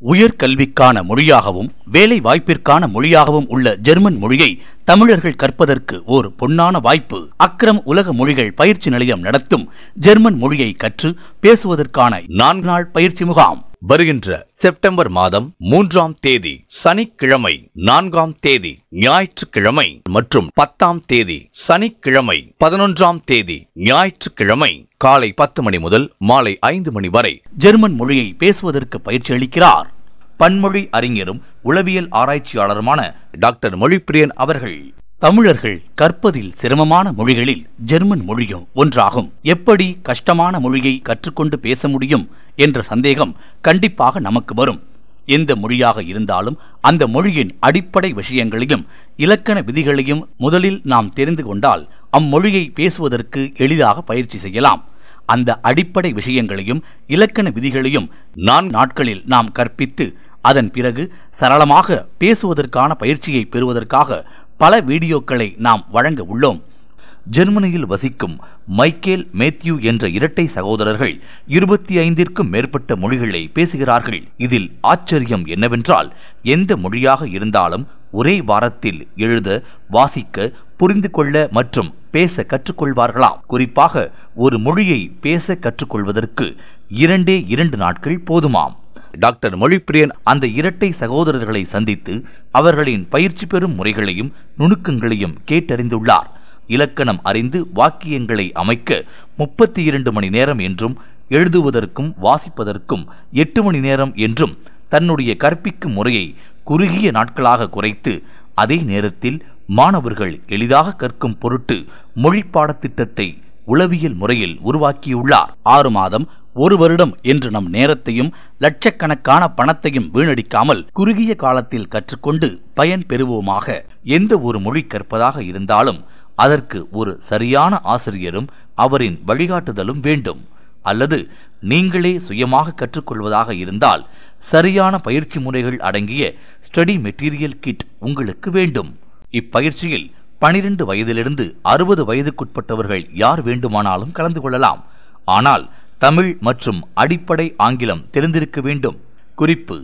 உயர்கல்விக்கான மொழியாகவும் வேலை வாய்ப்பிற்கான மொழியாகவும் உள்ள ஜெர்மன் மொழியை தமிழர்கள் கற்பதற்கு ஒரு பொன்னான வாய்ப்பு. அக்ரம் உலக மொழிகள் பயிற்சி நிலையம் நடத்தும் ஜெர்மன் மொழியை கற்று பேசுவதற்கான 4 நாள் பயிற்சி முகாம் வருகின்ற செப்டம்பர் மாதம் 3ஆம் தேதி சனிக்கிழமை, 4ஆம் தேதி ஞாயிற்றுக்கிழமை மற்றும் 10ஆம் தேதி சனிக்கிழமை, 11ஆம் தேதி ஞாயிற்றுக்கிழமை காலை 10 மணி முதல் மாலை 5 மணி வரை ஜெர்மன் மொழியை பேசுவதற்கு பயிற்சி அளிக்கிறார். பன்மொழி அறிஞரும் உளவியல் ஆராய்ச்சியாளருமான டாக்டர் மொழிப்பிரியன் அவர்கள். தமிழர்கள் கற்பதில் சிரமமான மொழிகளில் ஜெர்மன் மொழியும் ஒன்றாகும். எப்படி கஷ்டமான மொழியை கற்றுக்கொண்டு பேச முடியும் என்ற சந்தேகம் கண்டிப்பாக நமக்கு வரும். எந்த மொழியாக இருந்தாலும் அந்த மொழியின் அடிப்படை விஷயங்களையும் இலக்கண விதிகளையும் முதலில் நாம் தெரிந்து கொண்டால் அம்மொழியை பேசுவதற்கு எளிதாக பயிற்சி செய்யலாம். அந்த அடிப்படை விஷயங்களையும் இலக்கண விதிகளையும் 4 நாட்களில் நாம் கற்பித்து அதன் பிறகு சரளமாக பேசுவதற்கான பயிற்சியை பெறுவதற்காக பல வீடியோக்களை நாம் வழங்க உள்ளோம். ஜெர்மனியில் வசிக்கும் மைக்கேல், மேத்யூ என்ற இரட்டை சகோதரர்கள் 25ற்கும் மேற்பட்ட மொழிகளை பேசுகிறார்கள். இதில் ஆச்சரியம் என்னவென்றால், எந்த மொழியாக இருந்தாலும் ஒரே வாரத்தில் எழுத, வாசிக்க, புரிந்து கொள்ள மற்றும் பேச கற்றுக்கொள்வார்களாம். குறிப்பாக ஒரு மொழியை பேச கற்றுக்கொள்வதற்கு 2 நாட்கள் போதுமாம். டாக்டர் மொழிப்பிரியன் அந்த இரட்டை சகோதரர்களை சந்தித்து அவர்களின் பயிற்சி பெறும் முறைகளையும் நுணுக்கங்களையும் கேட்டறிந்துள்ளார். இலக்கணம் அறிந்து வாக்கியங்களை அமைக்க 32 மணி நேரம் என்றும், எழுதுவதற்கும் வாசிப்பதற்கும் 8 மணி நேரம் என்றும் தன்னுடைய கற்பிக்கும் முறையை குறுகிய நாட்களாக குறைத்து, அதே நேரத்தில் மாணவர்கள் எளிதாக கற்கும் பொருட்டு மொழி பாடத்திட்டத்தை உளவியல் முறையில் உருவாக்கியுள்ளார். 6 மாதம், 1 வருடம் என்று நம் நேரத்தையும் லட்சக்கணக்கான பணத்தையும் வீணடிக்காமல் குறுகிய காலத்தில் கற்றுக்கொண்டு பயன் பெறுவோமாக. எந்த ஒரு மொழி கற்பதாக இருந்தாலும் அதற்கு ஒரு சரியான ஆசிரியரும் அவரின் வழிகாட்டுதலும் வேண்டும். அல்லது நீங்களே சுயமாக கற்றுக்கொள்வதாக இருந்தால் சரியான பயிற்சி முறைகள் அடங்கிய ஸ்டடி மெட்டீரியல் கிட் உங்களுக்கு வேண்டும். இப்பயிற்சியில் 12 வயதிலிருந்து 60 வயதுக்குட்பட்டவர்கள் யார் வேண்டுமானாலும் கலந்து கொள்ளலாம். ஆனால் தமிழ் மற்றும் அடிப்படை ஆங்கிலம் தெரிந்திருக்க வேண்டும். குறிப்பு: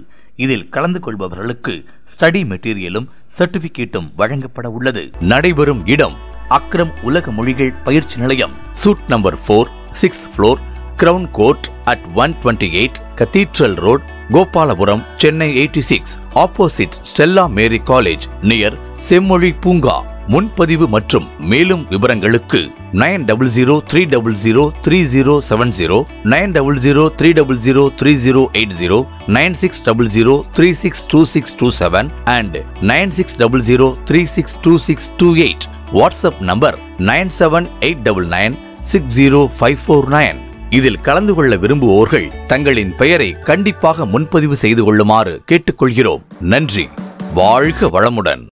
இதில் கலந்து கொள்பவர்களுக்கு ஸ்டடி மெட்டீரியலும் சர்டிபிகேட்டும் வழங்கப்பட உள்ளது. நடைபெறும் இடம் அக்ரம் உலக மொழிகள் பயிற்சி நிலையம், suite number 4, 6th floor, crown court at 128 cathedral road, Gopalapuram, Chennai 86, opposite Stella Mary college, near Semmozhi Poonga. முன்பதிவு மற்றும் மேலும் விவரங்களுக்கு 9003003070, 9003003080, 9600362627 and 9600362628. WhatsApp number 9789960549. இதில் கலந்து கொள்ள விரும்புவோர்கள் தங்களின் பெயரை கண்டிப்பாக முன்பதிவு செய்து கொள்ளுமாறு கேட்டுக்கொள்கிறோம். நன்றி. வாழ்க வளமுடன்.